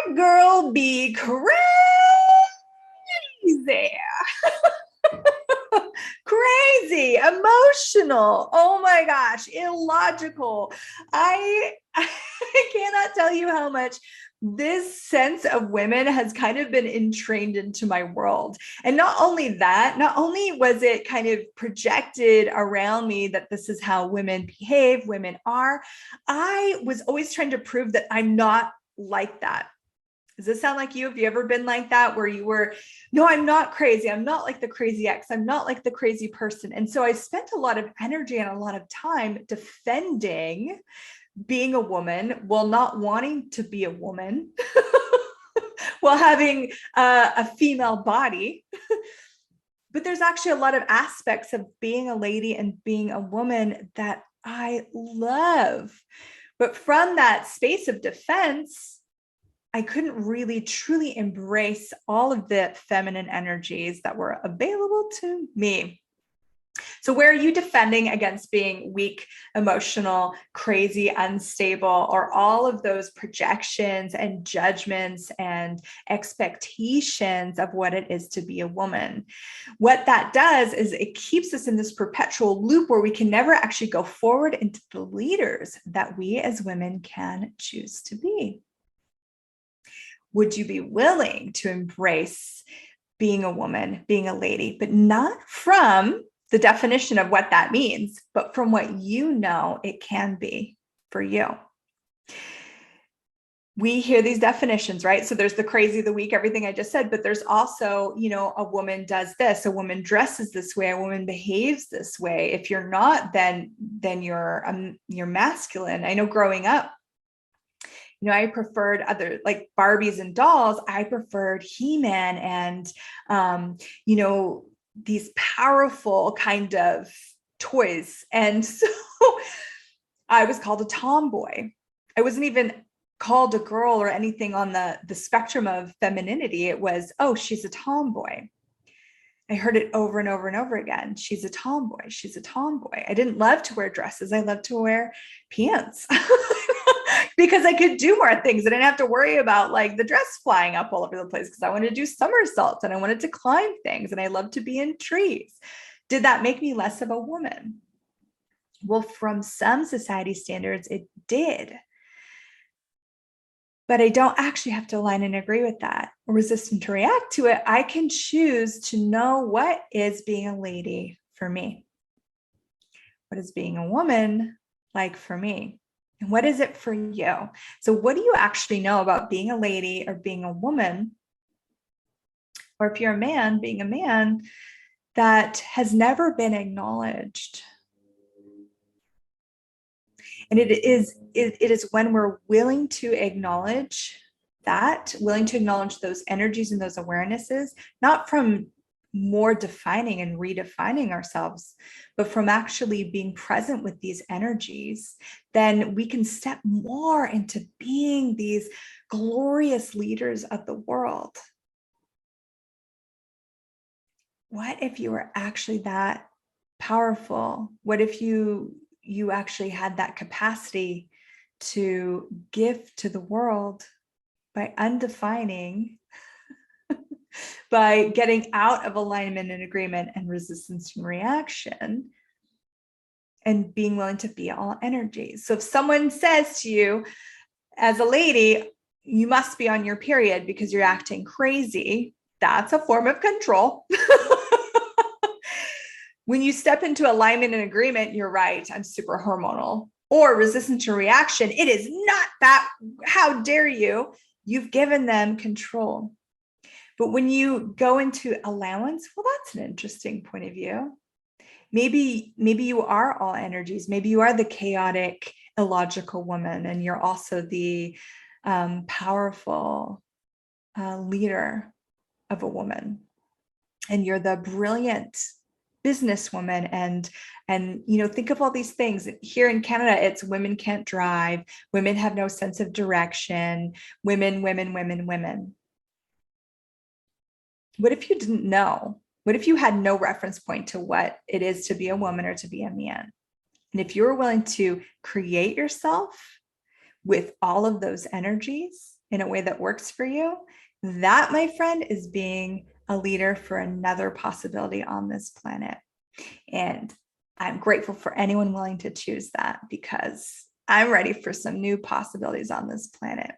that girl be crazy. Crazy, emotional. Oh my gosh, illogical. I cannot tell you how much this sense of women has kind of been entrained into my world. And not only that, not only was it kind of projected around me that this is how women behave, women are, I was always trying to prove that I'm not like that. Does this sound like you? Have you ever been like that where you were, no, I'm not crazy. I'm not like the crazy ex. I'm not like the crazy person. And so I spent a lot of energy and a lot of time defending being a woman while not wanting to be a woman, while having a female body. But there's actually a lot of aspects of being a lady and being a woman that I love. But from that space of defense, I couldn't really truly embrace all of the feminine energies that were available to me. So where are you defending against being weak, emotional, crazy, unstable, or all of those projections and judgments and expectations of what it is to be a woman? What that does is it keeps us in this perpetual loop where we can never actually go forward into the leaders that we as women can choose to be. Would you be willing to embrace being a woman, being a lady, but not from the definition of what that means, but from what you know it can be for you? We hear these definitions, right? So there's the crazy, the weak, everything I just said, but there's also, you know, a woman does this, a woman dresses this way, a woman behaves this way. If you're not, then you're masculine. I know growing up, you know, I preferred other like Barbies and dolls. I preferred He-Man and, you know, these powerful kind of toys. And so I was called a tomboy. I wasn't even called a girl or anything on the spectrum of femininity. It was, oh, she's a tomboy. I heard it over and over and over again. She's a tomboy. She's a tomboy. I didn't love to wear dresses. I loved to wear pants. Because I could do more things. I didn't have to worry about like the dress flying up all over the place because I wanted to do somersaults and I wanted to climb things and I loved to be in trees. Did that make me less of a woman? Well, from some society standards, it did. But I don't actually have to align and agree with that or resistant to react to it. I can choose to know what is being a lady for me. What is being a woman like for me? And what is it for you? So what do you actually know about being a lady or being a woman? Or if you're a man, being a man that has never been acknowledged. And it is when we're willing to acknowledge that, willing to acknowledge those energies and those awarenesses, not from more defining and redefining ourselves, but from actually being present with these energies, then we can step more into being these glorious leaders of the world. What if you were actually that powerful? What if you actually had that capacity to give to the world by undefining, by getting out of alignment and agreement and resistance and reaction, and being willing to be all energies? So if someone says to you as a lady, you must be on your period because you're acting crazy, that's a form of control. When you step into alignment and agreement, you're right, I'm super hormonal. Or resistance to reaction, it is not that, how dare you? You've given them control. But when you go into allowance, well, that's an interesting point of view. Maybe you are all energies. Maybe you are the chaotic, illogical woman, and you're also the powerful leader of a woman. And you're the brilliant businesswoman. And you know, think of all these things. Here in Canada, it's women can't drive, women have no sense of direction, women. What if you didn't know? What if you had no reference point to what it is to be a woman or to be a man? And if you were willing to create yourself with all of those energies in a way that works for you, that, my friend, is being a leader for another possibility on this planet. And I'm grateful for anyone willing to choose that, because I'm ready for some new possibilities on this planet.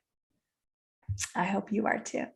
I hope you are too.